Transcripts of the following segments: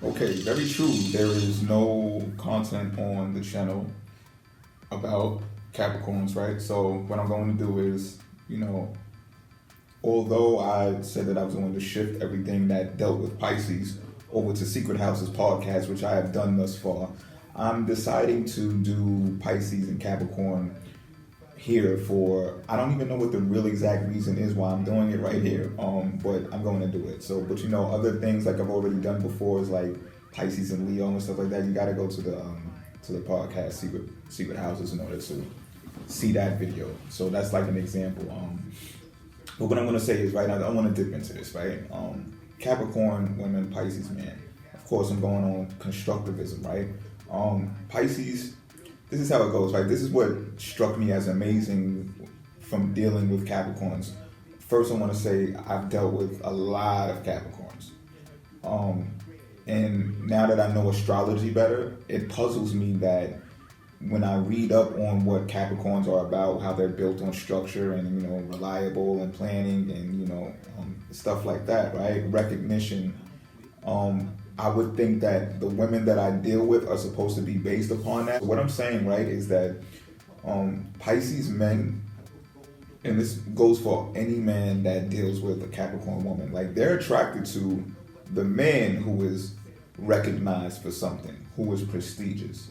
Okay, very true. There is no content on the channel about Capricorns, right? So what I'm going to do is, although I said that I was going to shift everything that dealt with Pisces over to Secret Houses podcast, which I have done thus far, I'm deciding to do Pisces and Capricorn here for, I don't even know what the real exact reason is why I'm doing it right here, but I'm going to do it. So, but other things like I've already done before is like Pisces and Leo and stuff like that. You got to go to the podcast Secret Houses in order to see that video. So that's like an example. But what I'm going to say is, right, I want to dip into this, right? Capricorn women, Pisces man. Of course, I'm going on constructivism, right? Pisces, this is how it goes, right? This is what struck me as amazing from dealing with Capricorns. First, I want to say I've dealt with a lot of Capricorns. And now that I know astrology better, it puzzles me that when I read up on what Capricorns are about, how they're built on structure and, reliable and planning and, stuff like that, right? Recognition. I would think that the women that I deal with are supposed to be based upon that. What I'm saying, right, is that Pisces men, and this goes for any man that deals with a Capricorn woman, like they're attracted to the man who is recognized for something, who is prestigious.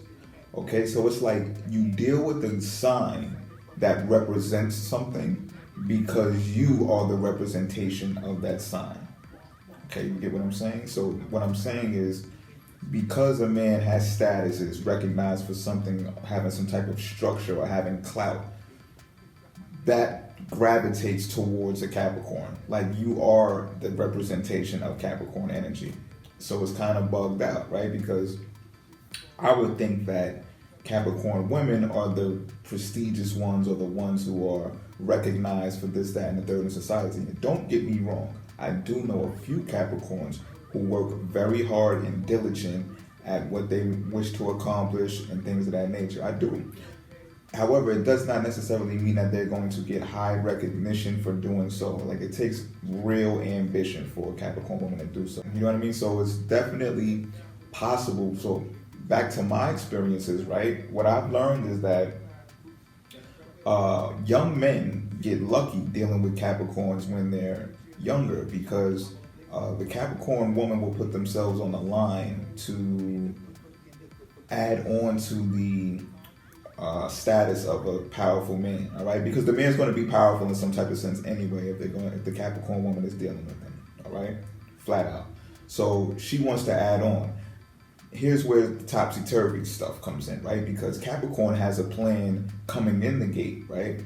Okay, so it's like you deal with the sign that represents something because you are the representation of that sign. Okay, you get what I'm saying? So what I'm saying is, because a man has status, is recognized for something, having some type of structure or having clout, that gravitates towards a Capricorn. Like you are the representation of Capricorn energy. So it's kind of bugged out, right? Because I would think that Capricorn women are the prestigious ones or the ones who are recognized for this, that, and the third in society. Don't get me wrong. I do know a few Capricorns who work very hard and diligent at what they wish to accomplish and things of that nature. I do. However, it does not necessarily mean that they're going to get high recognition for doing so. Like it takes real ambition for a Capricorn woman to do so. You know what I mean? So it's definitely possible. So back to my experiences, right? What I've learned is that young men get lucky dealing with Capricorns when they're younger, because the Capricorn woman will put themselves on the line to add on to the status of a powerful man, all right? Because the man's going to be powerful in some type of sense anyway if the Capricorn woman is dealing with him, all right? Flat out. So she wants to add on. Here's where the topsy-turvy stuff comes in, right? Because Capricorn has a plan coming in the gate, right?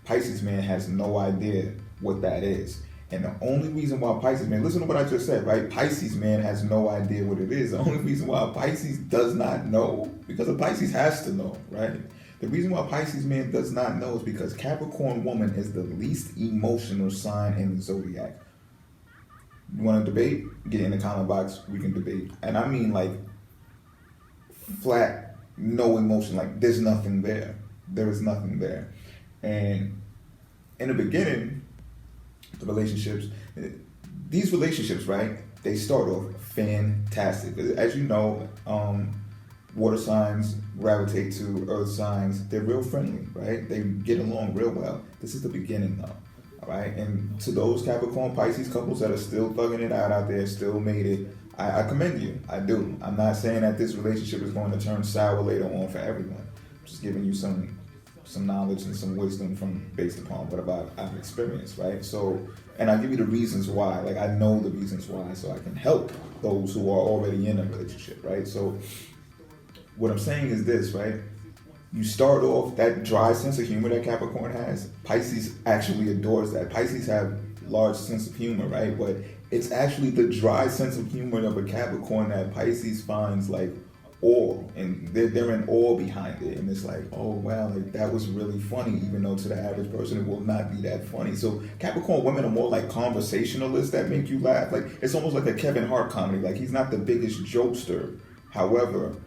Pisces man has no idea what that is. And the only reason why Pisces man, listen to what I just said, right? Pisces man has no idea what it is. The only reason why Pisces does not know, because a Pisces has to know, right? The reason why Pisces man does not know is because Capricorn woman is the least emotional sign in the zodiac. You want to debate? Get in the comment box, we can debate. And I mean like flat, no emotion, like there's nothing there. There is nothing there. And in the beginning, these relationships, right, they start off fantastic. As you know, water signs gravitate to earth signs. They're real friendly, right? They get along real well. This is the beginning though, all right? And to those Capricorn Pisces couples that are still thugging it out there, still made it, I commend you. I do. I'm not saying that this relationship is going to turn sour later on for everyone. I'm just giving you some knowledge and some wisdom based upon what I've experienced, right? So, and I give you the reasons why. Like I know the reasons why, so I can help those who are already in a relationship, right? So, what I'm saying is this, right? You start off that dry sense of humor that Capricorn has. Pisces actually adores that. Pisces have large sense of humor, right? But it's actually the dry sense of humor of a Capricorn that Pisces finds like awe, and they're in awe behind it, and it's like, oh wow, like that was really funny, even though to the average person it will not be that funny. So Capricorn women are more like conversationalists that make you laugh. Like it's almost like a Kevin Hart comedy. Like he's not the biggest jokester, however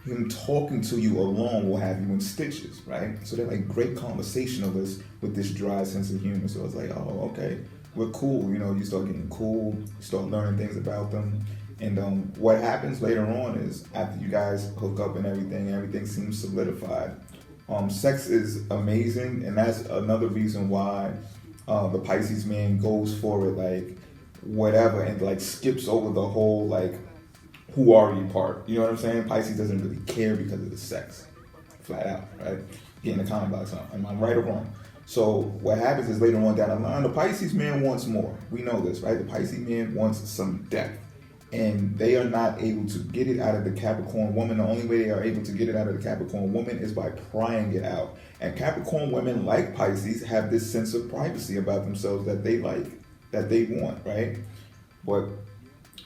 him talking to you alone will have you in stitches, right? So they're like great conversationalists with this dry sense of humor. So it's like, oh, okay, we're cool. You start getting cool, you start learning things about them. And what happens later on is after you guys hook up and everything seems solidified. Sex is amazing, and that's another reason why the Pisces man goes for it, like whatever, and like skips over the whole like who are you part. You know what I'm saying? Pisces doesn't really care because of the sex, flat out, right? Get in the comment box. Am I right or wrong? So what happens is later on down the line, the Pisces man wants more. We know this, right? The Pisces man wants some depth. And they are not able to get it out of the Capricorn woman. The only way they are able to get it out of the Capricorn woman is by prying it out. And Capricorn women, like Pisces, have this sense of privacy about themselves that they like, that they want, right? But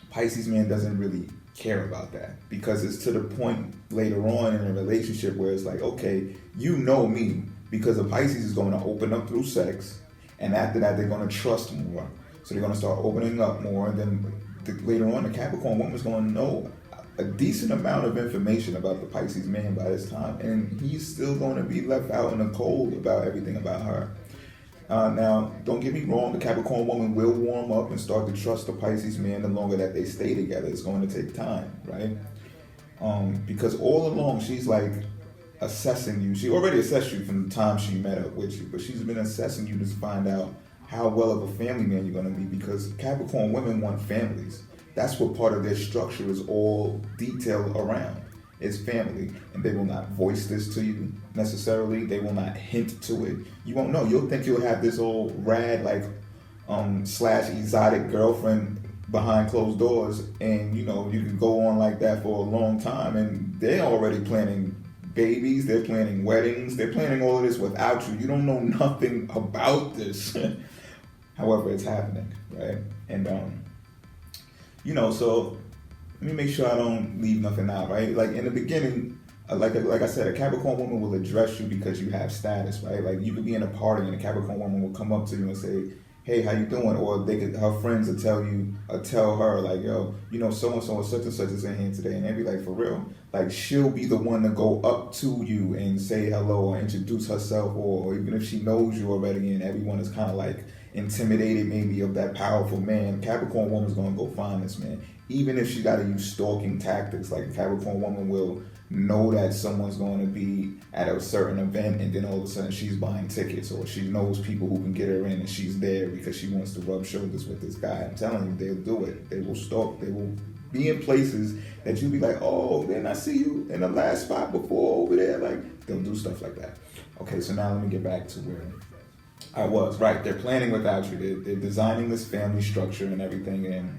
Pisces man doesn't really care about that, because it's to the point later on in a relationship where it's like, okay, you know me, because the Pisces is going to open up through sex, and after that they're going to trust more. So they're going to start opening up more, and then later on, the Capricorn woman is going to know a decent amount of information about the Pisces man by this time, and he's still going to be left out in the cold about everything about her. Now, don't get me wrong, the Capricorn woman will warm up and start to trust the Pisces man the longer that they stay together. It's going to take time, right? Because all along, she's like assessing you. She already assessed you from the time she met up with you, but she's been assessing you to find out how well of a family man you're going to be, because Capricorn women want families. That's what part of their structure is all detailed around. It's family. And they will not voice this to you necessarily. They will not hint to it. You won't know. You'll think you'll have this old rad, like, slash exotic girlfriend behind closed doors. And, you know, you can go on like that for a long time. And they're already planning babies. They're planning weddings. They're planning all of this without you. You don't know nothing about this. However, it's happening, right? And, you know, so let me make sure I don't leave nothing out, right? Like in the beginning, like I said, a Capricorn woman will address you because you have status, right? Like you could be in a party and a Capricorn woman will come up to you and say, hey, how you doing? Or her friends will tell her like, yo, you know, so-and-so or such and such is in here today. And they be like, for real? Like she'll be the one to go up to you and say hello or introduce herself, or even if she knows you already and everyone is kind of like intimidated maybe of that powerful man, Capricorn woman's going to go find this man. Even if she got to use stalking tactics, like a Capricorn woman will know that someone's going to be at a certain event and then all of a sudden she's buying tickets, or she knows people who can get her in and she's there because she wants to rub shoulders with this guy. I'm telling you, they'll do it. They will stalk. They will be in places that you'll be like, oh, didn't I see you in the last spot before over there? Like, they'll do stuff like that. Okay, so now let me get back to where I was. Right, they're planning without you. They're designing this family structure and everything, and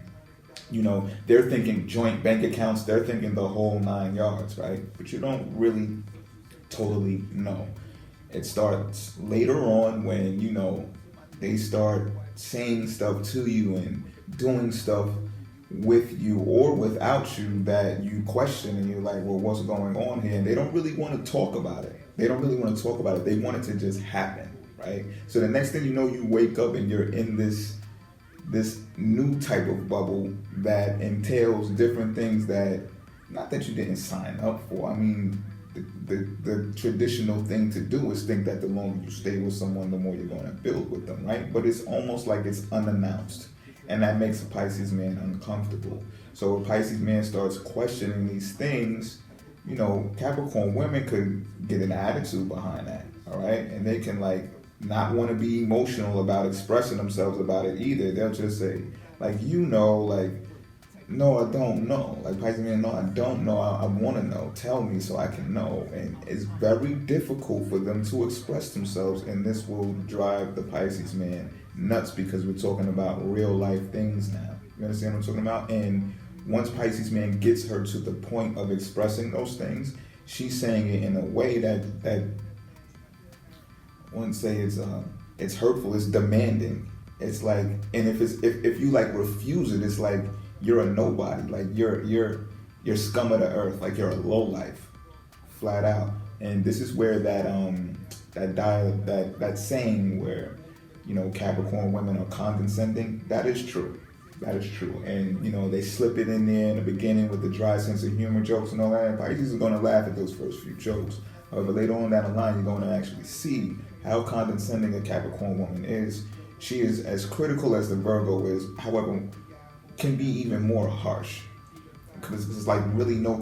you know, they're thinking joint bank accounts, they're thinking the whole 9 yards, right? But you don't really totally know. It starts later on when, you know, they start saying stuff to you and doing stuff with you or without you that you question, and you're like, well, what's going on here? And they don't really want to talk about it. They don't really want to talk about it. They want it to just happen, right? So the next thing you know, you wake up and you're in this new type of bubble that entails different things that, not that you didn't sign up for. I mean, the traditional thing to do is think that the longer you stay with someone, the more you're going to build with them, right? But it's almost like it's unannounced. And that makes a Pisces man uncomfortable. So a Pisces man starts questioning these things. You know, Capricorn women could get an attitude behind that, all right? And they can like not want to be emotional about expressing themselves about it either. They'll just say, like, you know, like, no, I don't know. Like, Pisces man, no, I don't know. I want to know. Tell me so I can know. And it's very difficult for them to express themselves, and this will drive the Pisces man nuts because we're talking about real life things now. You understand what I'm talking about? And once Pisces man gets her to the point of expressing those things, she's saying it in a way that I wouldn't say it's hurtful. It's demanding. It's like, and if you like refuse it, it's like you're a nobody. Like you're scum of the earth. Like you're a low life, flat out. And this is where that saying where, you know, Capricorn women are condescending. That is true. That is true. And you know, they slip it in there in the beginning with the dry sense of humor jokes and all that. And Pisces is going to laugh at those first few jokes. However, later on down the line, you're going to actually see how condescending a Capricorn woman is. She is as critical as the Virgo is, however, can be even more harsh. because there's like really no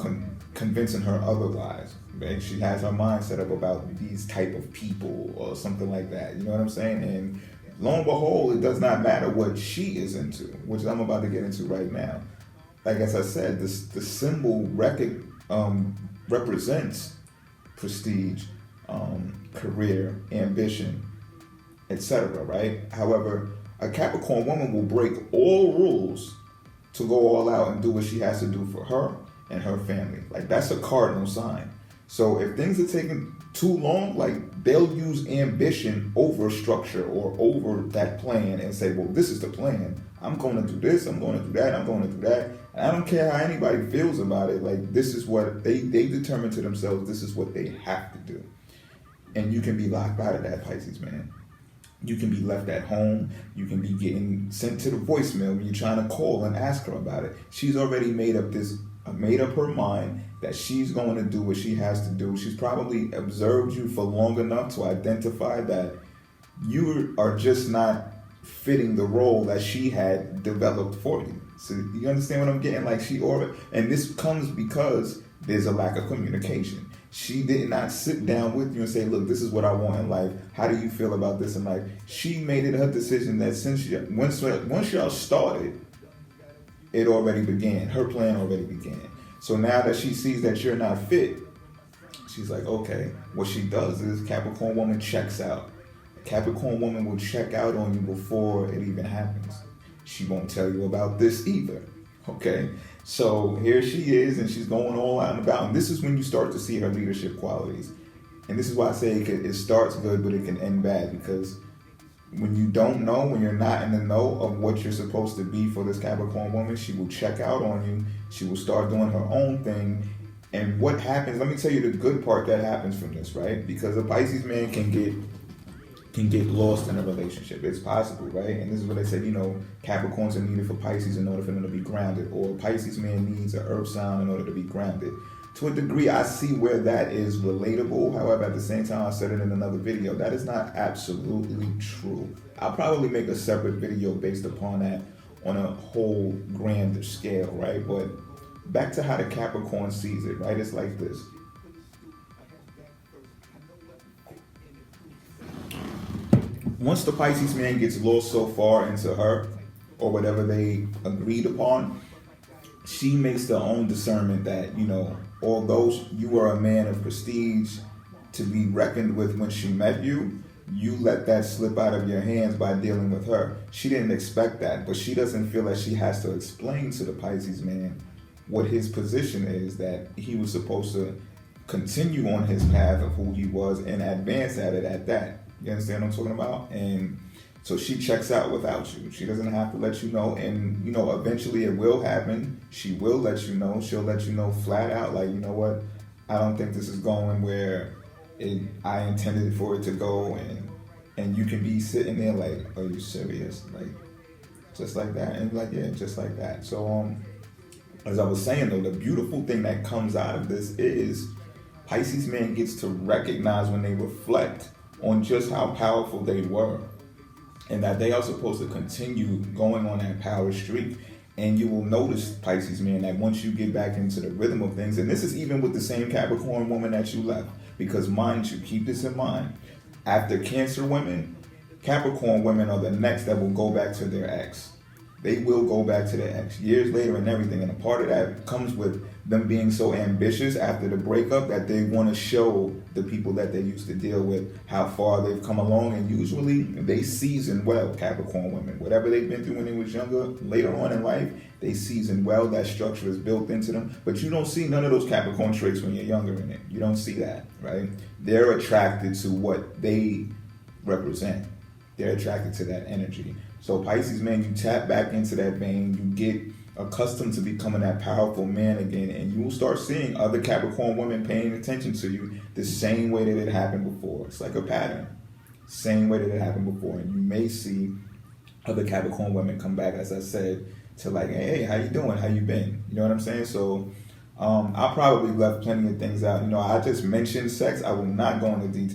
convincing her otherwise. Right? She has her mind set up about these type of people or something like that. You know what I'm saying? And lo and behold, it does not matter what she is into, which I'm about to get into right now. Like as I said, the symbol represents prestige, career, ambition, etc. Right? However, a Capricorn woman will break all rules to go all out and do what she has to do for her and her family. Like that's a cardinal sign. So if things are taking too long, like they'll use ambition over structure or over that plan and say, well, this is the plan. I'm going to do this, I'm going to do that, I'm going to do that. And I don't care how anybody feels about it. Like this is what they determine to themselves, this is what they have to do. And you can be locked out of that, Pisces man. You can be left at home. You can be getting sent to the voicemail when you're trying to call and ask her about it. She's already made up her mind that she's going to do what she has to do. She's probably observed you for long enough to identify that you are just not fitting the role that she had developed for you. So you understand what I'm getting? Like and this comes because there's a lack of communication. She did not sit down with you and say, look, this is what I want in life. How do you feel about this in life? She made it her decision that once y'all started, it already began. Her plan already began. So now that she sees that you're not fit, she's like, okay. What she does is Capricorn woman checks out. Capricorn woman will check out on you before it even happens. She won't tell you about this either. Okay? So here she is, and she's going all out and about. And this is when you start to see her leadership qualities. And this is why I say it starts good, but it can end bad. Because when you don't know, when you're not in the know of what you're supposed to be for this Capricorn woman, she will check out on you. She will start doing her own thing. And what happens, let me tell you the good part that happens from this, right? Because a Pisces man can get lost in a relationship. It's possible, right? And this is what they said, Capricorns are needed for Pisces in order for them to be grounded, or Pisces man needs an earth sign in order to be grounded. To a degree, I see where that is relatable. However, at the same time, I said it in another video, that is not absolutely true. I'll probably make a separate video based upon that on a whole grander scale, right? But back to how the Capricorn sees it, right? It's like this. Once the Pisces man gets lost so far into her, or whatever they agreed upon, she makes their own discernment that, although you are a man of prestige to be reckoned with when she met you, you let that slip out of your hands by dealing with her. She didn't expect that, but she doesn't feel that she has to explain to the Pisces man what his position is, that he was supposed to continue on his path of who he was and advance at it at that. You understand what I'm talking about? And so she checks out without you. She doesn't have to let you know. And, eventually it will happen. She will let you know. She'll let you know flat out, like, you know what? I don't think this is going where I intended for it to go. And you can be sitting there like, are you serious? Like, just like that. And like, yeah, just like that. So, as I was saying, though, the beautiful thing that comes out of this is Pisces man gets to recognize when they reflect on just how powerful they were, and that they are supposed to continue going on that power streak. And you will notice, Pisces man, that once you get back into the rhythm of things, and this is even with the same Capricorn woman that you left, because mind you, keep this in mind, after Cancer women, Capricorn women are the next that will go back to their ex. They will go back to their ex years later and everything. And a part of that comes with them being so ambitious after the breakup that they want to show the people that they used to deal with how far they've come along. And usually they season well, Capricorn women. Whatever they've been through when they was younger, later on in life, they season well. That structure is built into them. But you don't see none of those Capricorn traits when you're younger in it. You don't see that, right? They're attracted to what they represent. They're attracted to that energy. So Pisces, man, you tap back into that vein, you get accustomed to becoming that powerful man again, and you will start seeing other Capricorn women paying attention to you the same way that it happened before. It's like a pattern. Same way that it happened before. And you may see other Capricorn women come back, as I said, to like, hey, how you doing? How you been? You know what I'm saying? So I probably left plenty of things out. I just mentioned sex. I will not go into detail.